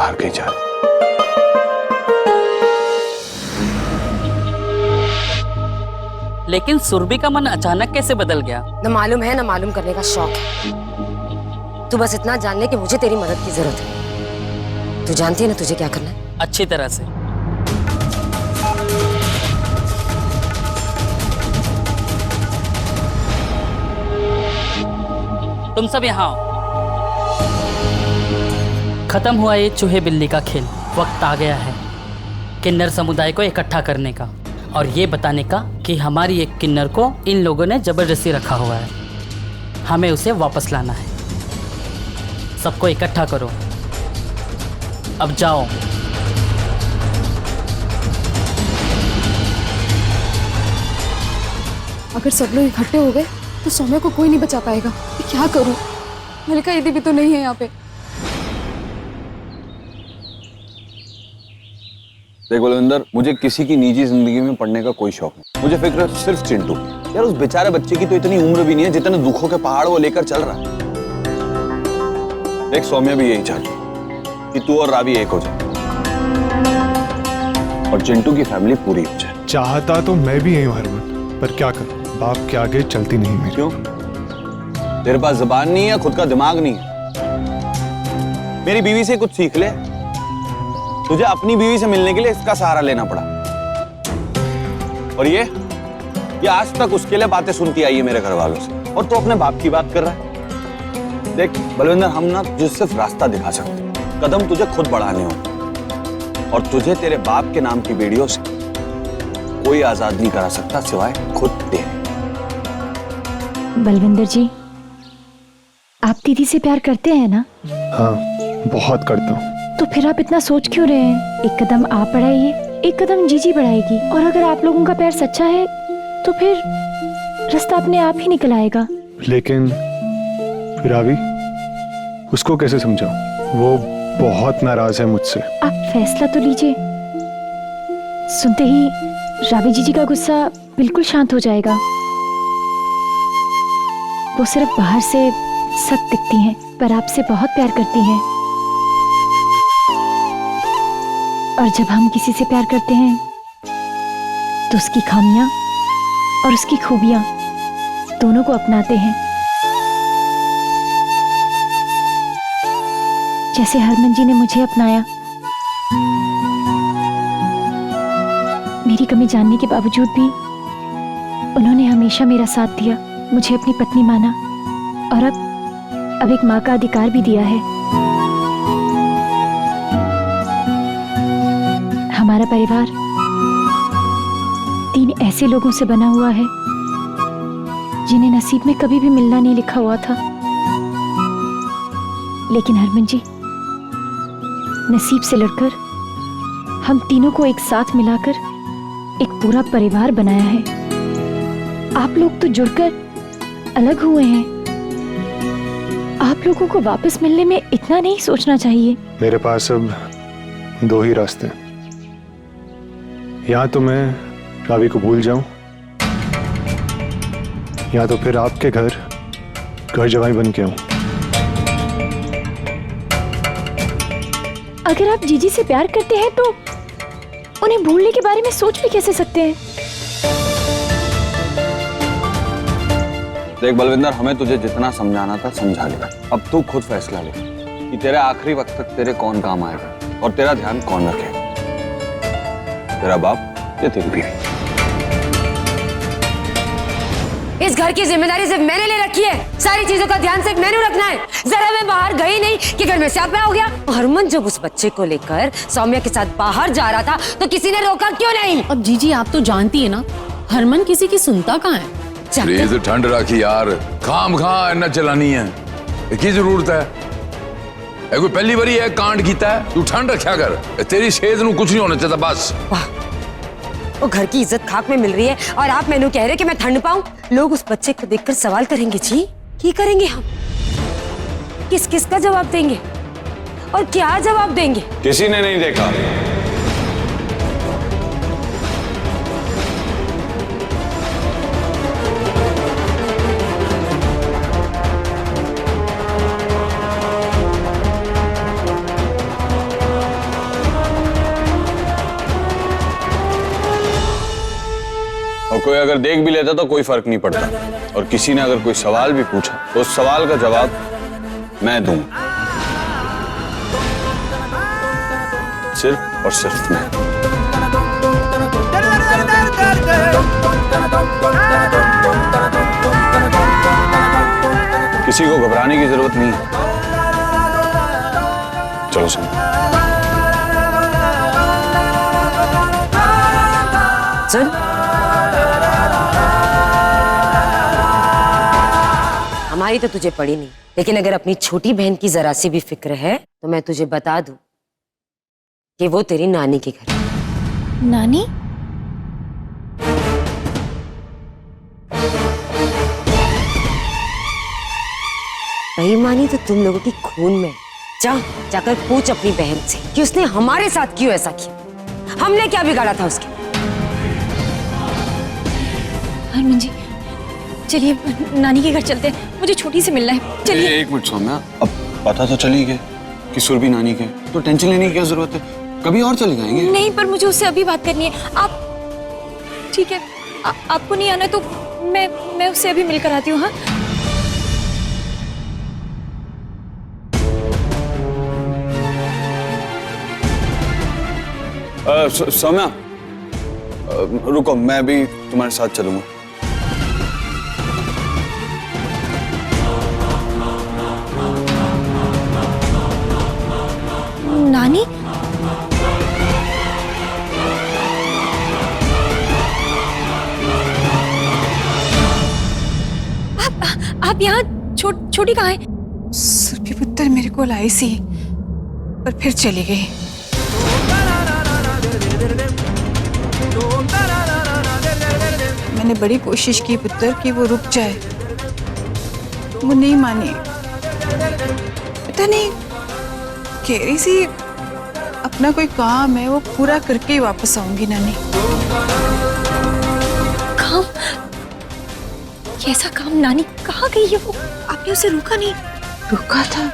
बाहर कहीं जा रहे। लेकिन सुरभि का मन अचानक कैसे बदल गया? न मालूम है न मालूम करने का शौक है। तू बस इतना जान ले कि मुझे तेरी मदद की जरूरत है। तू जानती है ना तुझे क्या करना है? अच्छी तरह से। तुम सब यहाँ आओ। खत्म हुआ ये चूहे बिल्ली का खेल। वक्त आ गया है किन्नर समुदाय को इकट्ठा करने का और ये बताने का कि हमारी एक किन्नर को इन लोगों ने जबरदस्ती रखा हुआ है। हमें उसे वापस लाना है। सबको इकट्ठा करो। अब जाओ। अगर सब लोग इकट्ठे हो गए तो सौम्या को कोई नहीं बचा पाएगा। मैं क्या करूं? मलिका दीदी भी तो नहीं है यहाँ पे। देख बलविंदर, मुझे किसी की निजी जिंदगी में पढ़ने का कोई शौक नहीं। मुझे फिक्र है सिर्फ चिंटू। यार उस बेचारे बच्चे की तो इतनी उम्र भी नहीं है जितने दुखों के पहाड़ वो लेकर चल रहा है। देख सौम्या भी यही चाहती है कि तू और रावी एक हो जाए और चिंटू की फैमिली पूरी हो जाए। चाहता तो मैं भी यही हूं हरमन, पर क्या करूं, बाप के आगे चलती नहीं मेरी। क्यों? तेरे पास जुबान नहीं है, खुद का दिमाग नहीं है। मेरी बीवी से कुछ सीख ले। तुझे अपनी बीवी से मिलने के लिए इसका सहारा लेना पड़ा और ये आज तक उसके लिए बातें सुनती आई है मेरे घर वालों से, और तू अपने बाप की बात कर रहा है। देख बलविंदर, हम ना तुझे सिर्फ रास्ता दिखा सकते, कदम तुझे खुद बढ़ाने होंगे और तुझे तेरे बाप के नाम की बेड़ियों से कोई आजाद नहीं करा सकता सिवाय खुद तेरे। बलविंदर जी, आप दीदी से प्यार करते हैं ना? हाँ, बहुत करता हूँ। तो फिर आप इतना सोच क्यों रहे हैं? एक कदम आप बढ़ाइए, एक कदम जीजी बढ़ाएगी, और अगर आप लोगों का प्यार सच्चा है तो फिर रास्ता अपने आप ही निकल आएगा। लेकिन रावी, उसको कैसे समझाऊं? वो बहुत नाराज है मुझसे। आप फैसला तो लीजिए। सुनते ही रावी जीजी का गुस्सा बिल्कुल शांत हो जाएगा। वो सिर्फ बाहर से सख्त दिखती हैं, पर आपसे बहुत प्यार करती हैं। और जब हम किसी से प्यार करते हैं तो उसकी खामियां और उसकी खूबियां दोनों को अपनाते हैं। जैसे हरमन जी ने मुझे अपनाया। मेरी कमी जानने के बावजूद भी उन्होंने हमेशा मेरा साथ दिया, मुझे अपनी पत्नी माना और अब एक माँ का अधिकार भी दिया है। हमारा परिवार 3 ऐसे लोगों से बना हुआ है जिन्हें नसीब में कभी भी मिलना नहीं लिखा हुआ था। लेकिन हरमन जी, नसीब से लड़कर हम तीनों को एक साथ मिलाकर एक पूरा परिवार बनाया है। आप लोग तो जुड़कर अलग हुए हैं। आप लोगों को वापस मिलने में इतना नहीं सोचना चाहिए। मेरे पास अब 2 ही रास्ते हैं। या तो मैं रावी को भूल जाऊं, या तो फिर आपके घर जवाई बन के आऊं। अगर आप जीजी से प्यार करते हैं तो उन्हें भूलने के बारे में सोच भी कैसे सकते हैं? देख बलविंदर, हमें तुझे जितना समझाना था समझा लिया। अब तू खुद फैसला ले कि तेरे आखिरी वक्त तक तेरे कौन काम आएगा और तेरा ध्यान कौन रखेगा, तेरा बाप या तेरी बीवी। इस घर की जिम्मेदारी सिर्फ मैंने ले रखी है। सारी चीजों का ध्यान सिर्फ मैंने रखना है। जरा मैं बाहर गई नहीं कि घर में स्यापा हो गया। हरमन जब उस बच्चे को लेकर सौम्या के साथ बाहर जा रहा था तो किसी ने रोका क्यों नहीं? अब जीजी, आप तो जानती है ना, हरमन किसी की सुनता कहाँ है। प्लीज ठंड रखी यार, खाम खा न चलानी है, की जरूरत है? कोई पहली बारी है कांड कीता है, तू ठंड रखा कर। तेरी सेहत नू कुछ नहीं होना चाहिए बस। वो घर की इज्जत खाक में मिल रही है और आप मैनू कह रहे कि मैं ठंड पाऊं? लोग उस बच्चे को देखकर सवाल करेंगे। जी की करेंगे हम? किस किस का जवाब देंगे और क्या जवाब देंगे? किसी ने नहीं देखा। और कोई अगर देख भी लेता तो कोई फर्क नहीं पड़ता, और किसी ने अगर कोई सवाल भी पूछा तो उस सवाल का जवाब मैं दूंगा, सिर्फ और सिर्फ मैं। किसी को घबराने की जरूरत नहीं है। चलो सुन। चल। हमारी तो तुझे पड़ी नहीं, लेकिन अगर अपनी छोटी बहन की जरा सी भी फिक्र है तो मैं तुझे बता दूं कि वो तेरी नानी के घर है। नानी? नहीं मानी तो तुम लोगों की खून में। जा, जाकर पूछ अपनी बहन से कि उसने हमारे साथ क्यों ऐसा किया। हमने क्या बिगाड़ा था उसके? हरमन जी, चलिए नानी के घर चलते हैं, मुझे छोटी से मिलना है। चलिए। एक मिनट सौम्या, अब पता तो चली गया कि सुरभि नानी के, तो टेंशन लेने की क्या जरूरत है, कभी और चले जाएंगे। नहीं, पर मुझे उससे अभी बात करनी है। आप ठीक है, आपको नहीं आना तो मैं उससे अभी मिलकर आती हूँ। हाँ, सौम्या, रुको, मैं भी तुम्हारे साथ चलूंगा। नानी? आप यहाँ छोटी कहाँ है? सुरभि पुत्र मेरे को लाई सी, पर फिर चली गई। मैंने बड़ी कोशिश की पुत्र कि वो रुक जाए, वो नहीं मानी। पता नहीं कह रही सी अपना कोई काम है वो पूरा करके ही वापस आऊंगी नानी। काम? कैसा काम? नानी कहाँ गई है वो? आपने उसे रोका नहीं? रोका था,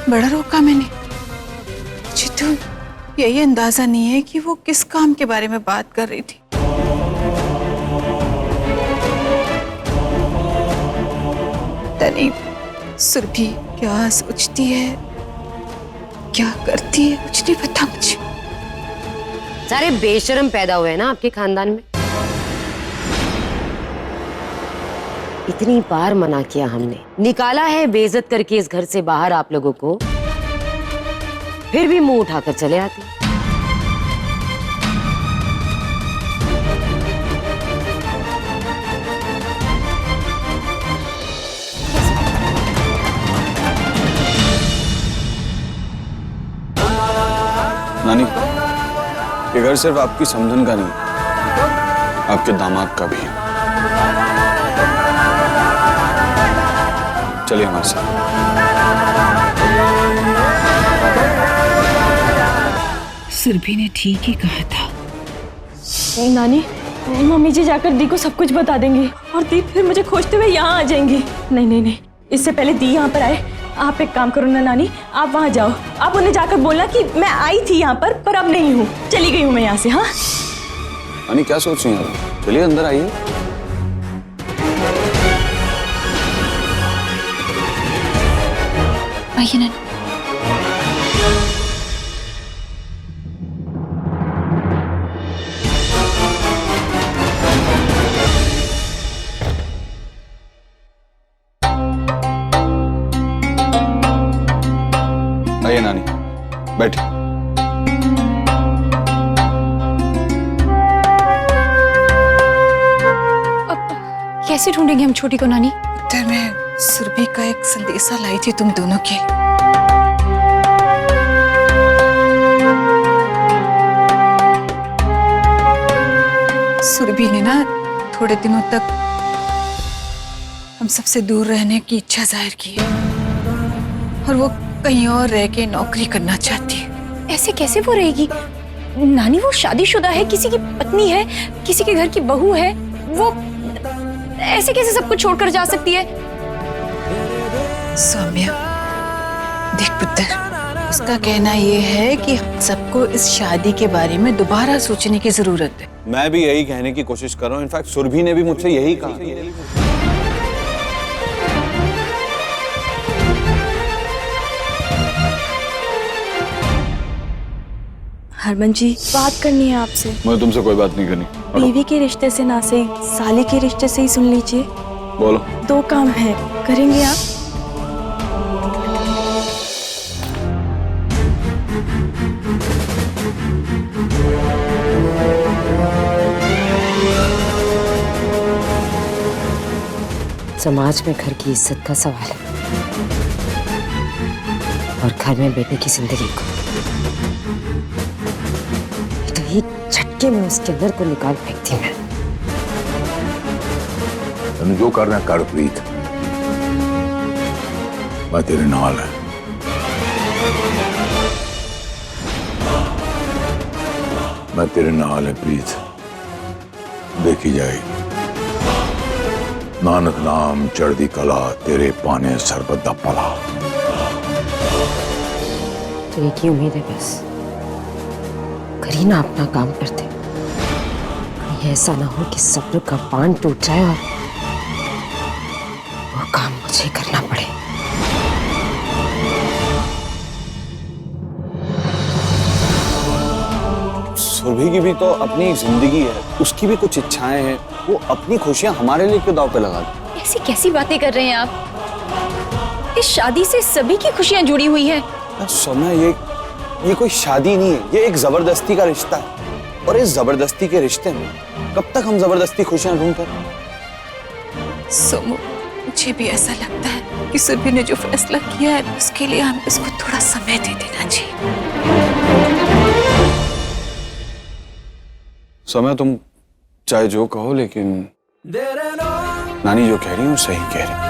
बड़ा रोका मैंने। मुझे तो यही अंदाजा नहीं है कि वो किस काम के बारे में बात कर रही थी। पता नहीं सुरभि क्या सोचती है, क्या करती है, कुछ नहीं पता मुझे। सारे बेशरम पैदा हुए हैं ना आपके खानदान में। इतनी बार मना किया हमने, निकाला है बेइज्जत करके इस घर से बाहर आप लोगों को, फिर भी मुंह उठाकर चले आते। नानी, ये घर सिर्फ आपकी समधन का नहीं, आपके दामाद का भी है। चलिए हमारे साथ। सुरभि ने ठीक ही कहा था। नहीं नानी, मम्मी जी जाकर दी को सब कुछ बता देंगी और दी फिर मुझे खोजते हुए यहाँ आ जाएंगी। नहीं नहीं नहीं, इससे पहले दी यहाँ पर आए। आप एक काम करो ना नानी, आप वहाँ जाओ, आप उन्हें जाकर बोलना कि मैं आई थी यहाँ पर अब नहीं हूँ, चली गई हूँ मैं यहाँ से। हाँ नानी क्या सोच रही हैं आप? चलिए अंदर आइए। आइए नानी। आइए नानी, बैठिए। अब कैसे ढूंढेंगे हम छोटी को नानी? पुत्र, मैं सुरभि का एक संदेशा लाई थी तुम दोनों के। सुरभि ने ना थोड़े दिनों तक हम सबसे दूर रहने की इच्छा जाहिर की है और वो कहीं और रह के नौकरी करना चाहती है। ऐसे कैसे वो रहेगी नानी? वो शादीशुदा है, किसी की पत्नी है, किसी के घर की बहू है, वो ऐसे कैसे सब कुछ छोड़कर जा सकती है? सौम्या, देख पुत्र, उसका कहना ये है कि सबको इस शादी के बारे में दोबारा सोचने की जरूरत है। मैं भी यही कहने की कोशिश कर रहा हूँ। इनफैक्ट सुरभि ने भी मुझसे यही कहा। हरमन जी, बात करनी है आपसे। मुझे तुमसे कोई बात नहीं करनी। बीवी के रिश्ते से ना सही, साली के रिश्ते से ही सुन लीजिए। बोलो। 2 काम है, करेंगे आप? समाज में घर की इज्जत का सवाल है और घर में बेटे की जिंदगी को तो ही झटके में उसके अंदर को निकाल फेंकती मैं। तूने जो करना कर प्रीत, मैं तेरे नाल है। मैं तेरे नाल है प्रीत, देखी जाएगी। नानक नाम चढ़दी कला, तेरे पाने सरबत दा पला। तो एक ही उम्मीद है बस, करी ना अपना काम करते। कहीं ऐसा ना हो कि सब्र का बांध टूट जाए और वो काम मुझे करना पड़े। सुरभि की भी तो अपनी जिंदगी है, उसकी भी कुछ इच्छाएं हैं। वो अपनी खुशियां हमारे लिए क्यों दांव पे लगा दे? ऐसी कैसी बातें कर रहे हैं आप? इस शादी से सभी की खुशियां जुड़ी हुई है। सौम्या, ये कोई शादी नहीं है, ये एक जबरदस्ती का रिश्ता है। और इस जबरदस्ती के रिश्ते में कब तक हम जबरदस्ती खुशियां ढूंढते हैं? सोमू, मुझे भी ऐसा लगता है कि सुरभि ने जो फैसला किया है उसके लिए हमें उसको थोड़ा समय दे देना चाहिए। सौम्या, तुम चाहे जो कहो, लेकिन नानी जो कह रही है वो सही कह रही है।